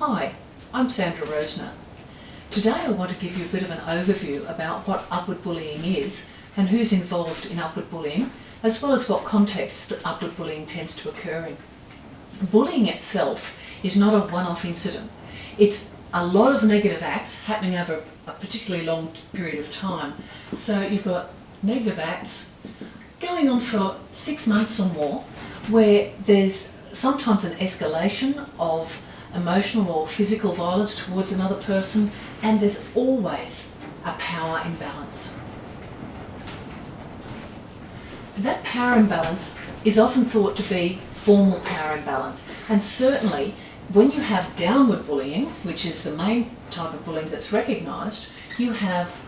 Hi, I'm Sandra Rosner. Today I want to give you a bit of an overview about what upward bullying is and who's involved in upward bullying, as well as what contexts that upward bullying tends to occur in. Bullying itself is not a one-off incident. It's a lot of negative acts happening over a particularly long period of time. So you've got negative acts going on for 6 months or more, where there's sometimes an escalation of emotional or physical violence towards another person, and there's always a power imbalance. That power imbalance is often thought to be formal power imbalance, and certainly when you have downward bullying, which is the main type of bullying that's recognised, you have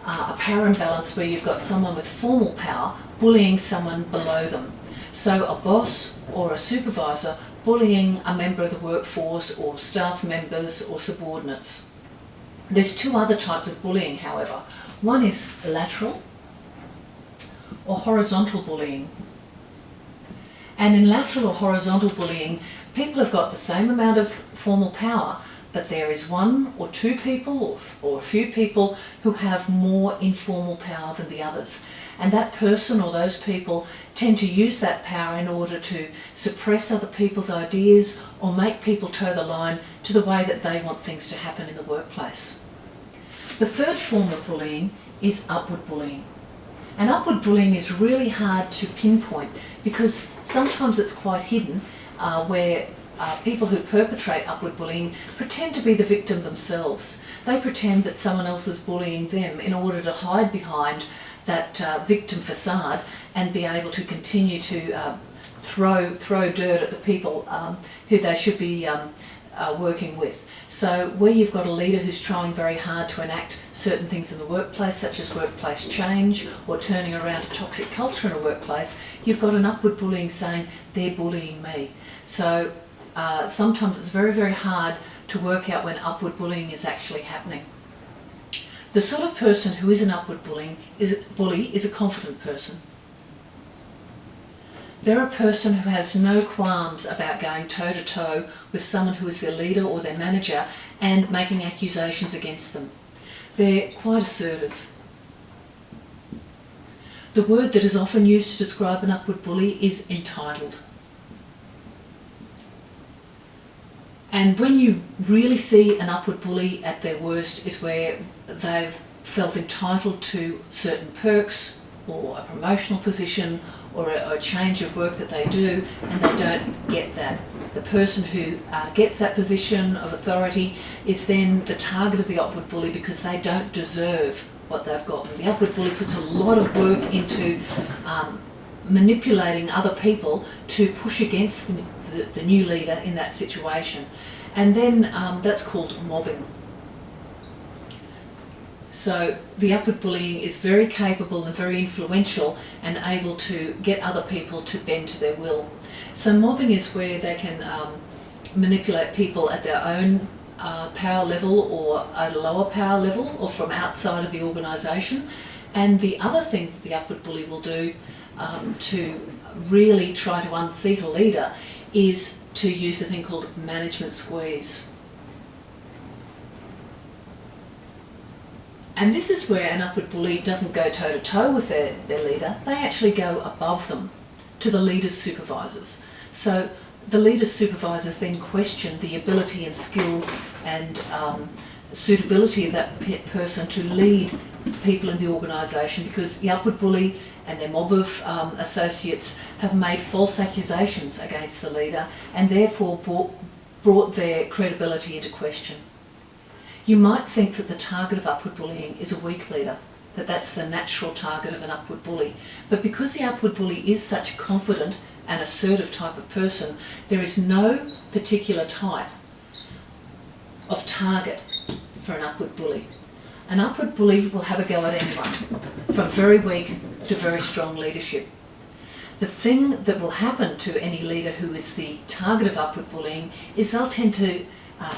a power imbalance where you've got someone with formal power bullying someone below them. So a boss or a supervisor bullying a member of the workforce or staff members or subordinates. There's two other types of bullying, however. One is lateral or horizontal bullying. And in lateral or horizontal bullying, people have got the same amount of formal power, but there is one or two people or a few people who have more informal power than the others. And that person or those people tend to use that power in order to suppress other people's ideas or make people toe the line to the way that they want things to happen in the workplace. The third form of bullying is upward bullying. And upward bullying is really hard to pinpoint because sometimes it's quite hidden, where people who perpetrate upward bullying pretend to be the victim themselves. They pretend that someone else is bullying them in order to hide behind that victim facade and be able to continue to throw dirt at the people who they should be working with. So where you've got a leader who's trying very hard to enact certain things in the workplace, such as workplace change or turning around a toxic culture in a workplace, you've got an upward bullying saying, they're bullying me. So sometimes it's very, very hard to work out when upward bullying is actually happening. The sort of person who is an upward bully is a confident person. They're a person who has no qualms about going toe-to-toe with someone who is their leader or their manager and making accusations against them. They're quite assertive. The word that is often used to describe an upward bully is entitled. And when you really see an upward bully at their worst is where they've felt entitled to certain perks or a promotional position or a change of work that they do, and they don't get that. The person who gets that position of authority is then the target of the upward bully because they don't deserve what they've gotten. The upward bully puts a lot of work into manipulating other people to push against the new leader in that situation. And then that's called mobbing. So the upward bullying is very capable and very influential and able to get other people to bend to their will. So mobbing is where they can manipulate people at their own power level or at a lower power level or from outside of the organisation. And the other thing that the upward bully will do to really try to unseat a leader is to use a thing called management squeeze. And this is where an upward bully doesn't go toe-to-toe with their leader, they actually go above them to the leader's supervisors. So the leader's supervisors then question the ability and skills and suitability of that person to lead people in the organisation, because the upward bully and their mob of associates have made false accusations against the leader and therefore brought their credibility into question. You might think that the target of upward bullying is a weak leader, that that's the natural target of an upward bully. But because the upward bully is such a confident and assertive type of person, there is no particular type of target for an upward bully. An upward bully will have a go at anyone, from very weak to very strong leadership. The thing that will happen to any leader who is the target of upward bullying is they'll tend to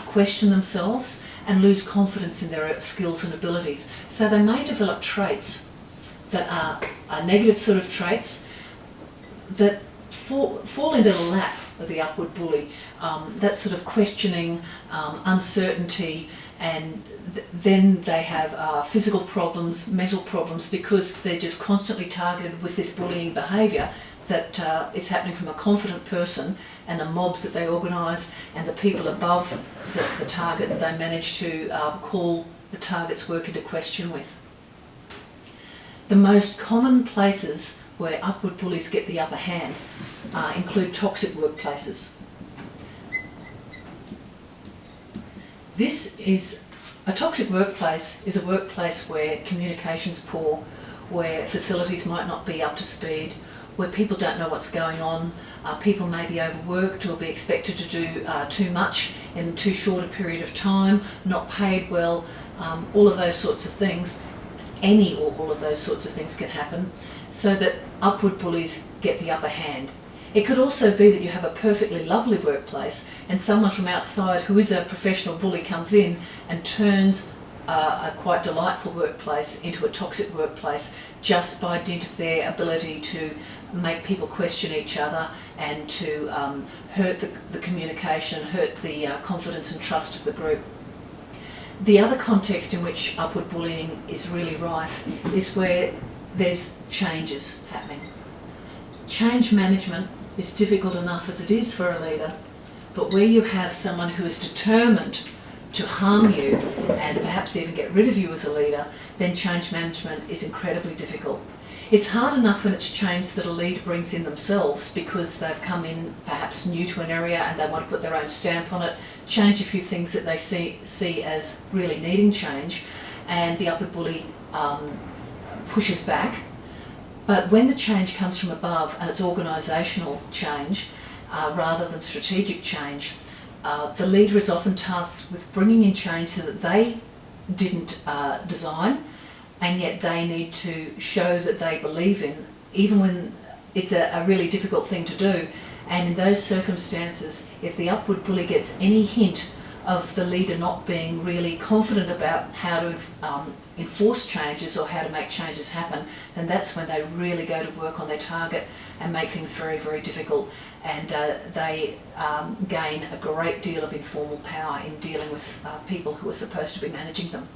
question themselves and lose confidence in their skills and abilities. So they may develop traits that are negative sort of traits that fall into the lap of the upward bully. that sort of questioning, uncertainty, and then they have physical problems, mental problems, because they're just constantly targeted with this bullying behaviour that is happening from a confident person, and the mobs that they organise and the people above the target that they manage to call the target's work into question with. The most common places where upward bullies get the upper hand include toxic workplaces. A toxic workplace is a workplace where communication's poor, where facilities might not be up to speed, where people don't know what's going on, people may be overworked or be expected to do too much in too short a period of time, not paid well, all of those sorts of things. Any or all of those sorts of things can happen, so that upward bullies get the upper hand. It could also be that you have a perfectly lovely workplace and someone from outside who is a professional bully comes in and turns a quite delightful workplace into a toxic workplace just by dint of their ability to make people question each other and to hurt the communication, hurt the confidence and trust of the group. The other context in which upward bullying is really rife is where there's changes happening. Change management is difficult enough as it is for a leader, but where you have someone who is determined to harm you and perhaps even get rid of you as a leader, then change management is incredibly difficult. It's hard enough when it's change that a leader brings in themselves because they've come in perhaps new to an area and they want to put their own stamp on it, change a few things that they see as really needing change, and the upward bully pushes back. But when the change comes from above and it's organisational change rather than strategic change, the leader is often tasked with bringing in change so that they didn't design, and yet they need to show that they believe in, even when it's a really difficult thing to do. And in those circumstances, if the upward bully gets any hint of the leader not being really confident about how to enforce changes or how to make changes happen, then that's when they really go to work on their target and make things very, very difficult. And they gain a great deal of informal power in dealing with people who are supposed to be managing them.